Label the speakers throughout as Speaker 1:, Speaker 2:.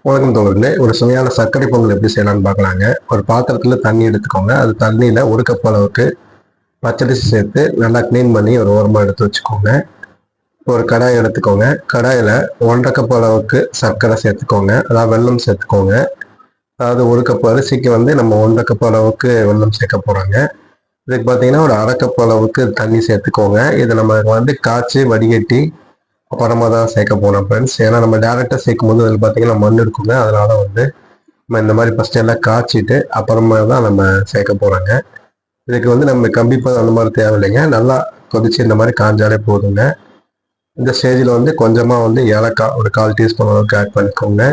Speaker 1: வணக்கம் தோழர்களே. ஒரு சுவையான சர்க்கரை பொங்கல் எப்படி செய்யலாம்னு பார்க்கலாங்க. ஒரு பாத்திரத்துல தண்ணி எடுத்துக்கோங்க. அது தண்ணியில 1 கப் அளவுக்கு பச்சரிசி சேர்த்து நல்லா க்ளீன் பண்ணி ஒரு ஓரமா எடுத்து வச்சுக்கோங்க. ஒரு கடாய் எடுத்துக்கோங்க. கடாயில 1 1/2 கப் அளவுக்கு சர்க்கரை சேர்த்துக்கோங்க. அதாவது வெல்லம் சேர்த்துக்கோங்க. அதாவது 1 கப் அரிசிக்கு நம்ம 1 1/2 கப் அளவுக்கு வெல்லம் சேர்க்க போறோங்க. இதுக்கு பார்த்தீங்கன்னா ஒரு 1/2 கப் அளவுக்கு தண்ணி சேர்த்துக்கோங்க. இதை நம்ம காய்ச்சி வடிகட்டி அப்புறமா தான் சேர்க்க போறோம் ஃப்ரெண்ட்ஸ். ஏன்னா நம்ம டேரெக்டாக சேர்க்கும்போது அதில் பார்த்தீங்கன்னா மண் இருக்குங்க. அதனால நம்ம இந்த மாதிரி ஃபஸ்ட்டு எல்லாம் காய்ச்சிட்டு அப்புறமா தான் நம்ம சேர்க்க போகிறோங்க. இதுக்கு நம்ம கம்பிப்பதம் அந்த மாதிரி தேவையில்லைங்க. நல்லா கொதிச்சு இந்த மாதிரி காஞ்சாலே போதுங்க. இந்த ஸ்டேஜில் கொஞ்சமாக ஏலக்காய் ஒரு 1/4 டீஸ்பூன் அளவுக்கு ஆட் பண்ணிக்கோங்க.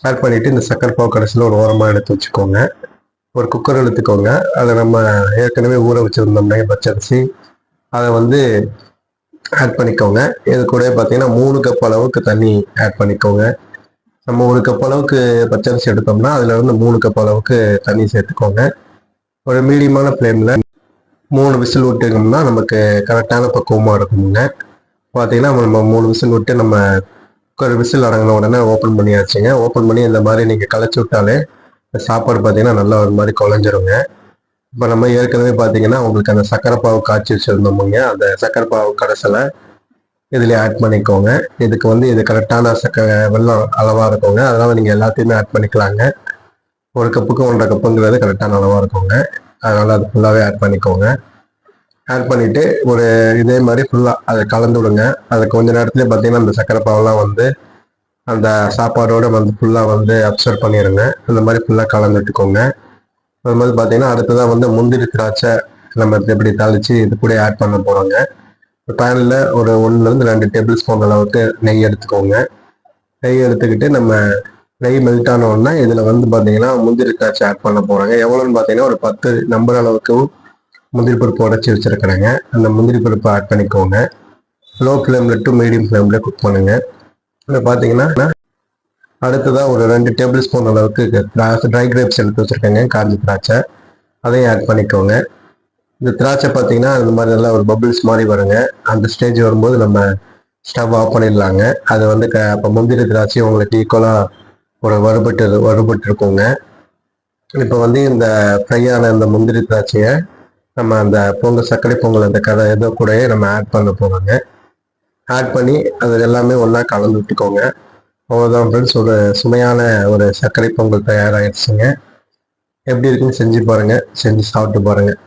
Speaker 1: ஆட் பண்ணிவிட்டு இந்த சக்கரை பாவு கடைசியில் ஒரு ஓரமாக எடுத்து வச்சுக்கோங்க. ஒரு குக்கர் எடுத்துக்கோங்க. அதை நம்ம ஏற்கனவே ஊற வச்சுருந்தோம்னா பச்சரிசி அதை ஆட் பண்ணிக்கோங்க. இது கூட பார்த்தீங்கன்னா 3 கப் அளவுக்கு தண்ணி ஆட் பண்ணிக்கோங்க. நம்ம 1 கப் அளவுக்கு பச்சரிசி எடுத்தோம்னா அதுலேருந்து 3 கப் அளவுக்கு தண்ணி சேர்த்துக்கோங்க. ஒரு மீடியமான ஃப்ளேமில் 3 விசில் விட்டுட்டோம்னா நமக்கு கரெக்டான பக்குவமாக இருக்குங்க. பார்த்தீங்கன்னா நம்ம 3 விசில் விட்டு நம்ம குக்கர் விசில் அடங்கின உடனே ஓப்பன் பண்ணியாச்சுங்க. ஓப்பன் பண்ணி இந்த மாதிரி நீங்கள் களைச்சி விட்டாலே சாப்பாடு பார்த்தீங்கன்னா நல்லா ஒரு மாதிரி குழஞ்சிருங்க. இப்போ நம்ம ஏற்கனவே பார்த்தீங்கன்னா உங்களுக்கு அந்த சக்கரை பாவு காய்ச்சி வச்சுருந்தோமுங்க. அந்த சக்கரை பாவு கடைசியில் இதில் ஆட் பண்ணிக்கோங்க. இதுக்கு இது கரெக்டான வெல்லம் அளவாக இருக்குங்க. அதனால் நீங்கள் எல்லாத்தையுமே ஆட் பண்ணிக்கலாங்க. 1 கப்புக்கு 1 1/2 கப்புங்கிறது கரெக்டான அளவாக இருக்குங்க. அதனால் அது ஃபுல்லாகவே ஆட் பண்ணிக்கோங்க. ஆட் பண்ணிவிட்டு ஒரு இதே மாதிரி ஃபுல்லாக அதை கலந்து விடுங்க. அது கொஞ்ச நேரத்துலேயே பார்த்தீங்கன்னா அந்த சக்கரை பாவெல்லாம் அந்த சாப்பாடோடு ஃபுல்லாக அப்சர்வ் பண்ணிடுங்க. அந்த மாதிரி ஃபுல்லாக கலந்து விட்டுக்கோங்க. அது மாதிரி பார்த்தீங்கன்னா அடுத்ததாக முந்திரி திராட்சை நம்ம எப்படி தாளித்து இது கூட ஆட் பண்ண போகிறோங்க. பேனில் ஒரு 1 2 டேபிள் ஸ்பூன் அளவுக்கு நெய் எடுத்துக்கோங்க. நெய் எடுத்துக்கிட்டு நம்ம நெய் மெல்ட் ஆன உடனே இதில் பார்த்தீங்கன்னா முந்திரி திராட்சை ஆட் பண்ண போகிறோங்க. எவ்வளோன்னு பார்த்தீங்கன்னா ஒரு 10 நம்பர் அளவுக்கு முந்திரி பருப்பு உடச்சி வச்சுருக்கிறேங்க. அந்த முந்திரி பருப்பை ஆட் பண்ணிக்கோங்க. லோ ஃப்ளேமில் டு மீடியம் ஃப்ளேமில் குக் பண்ணுங்கள். இதில் பார்த்தீங்கன்னா அடுத்ததாக ஒரு 2 டேபிள் ஸ்பூன் அளவுக்கு ட்ரை கிரேப்ஸ் எடுத்து வச்சுருக்கேங்க, காஞ்சி திராட்சை. அதையும் ஆட் பண்ணிக்கோங்க. இந்த திராட்சை பார்த்தீங்கன்னா இந்த மாதிரி நல்லா ஒரு பபிள்ஸ் மாதிரி வருங்க. அந்த ஸ்டேஜ் வரும்போது நம்ம ஸ்டவ் ஆஃப் பண்ணிடலாங்க. அது அப்போ முந்திரி திராட்சை உங்களுக்கு ஈக்குவலாக ஒரு வறுபட்டு இருக்குங்க. இப்போ இந்த ஃப்ரையான இந்த முந்திரி திராட்சையை நம்ம அந்த சர்க்கரை பொங்கல் அந்த இதை கூடயே நம்ம ஆட் பண்ண போகிறோங்க. ஆட் பண்ணி அது எல்லாமே ஒன்றா கலந்து விட்டுக்கோங்க. அவ்வளோதான் ஃப்ரெண்ட்ஸ், ஒரு சுமையான ஒரு சர்க்கரை பொங்கல் தயாராகிடுச்சுங்க. எப்படி இருக்குன்னு செஞ்சு பாருங்கள், செஞ்சு சாப்பிட்டு பாருங்கள்.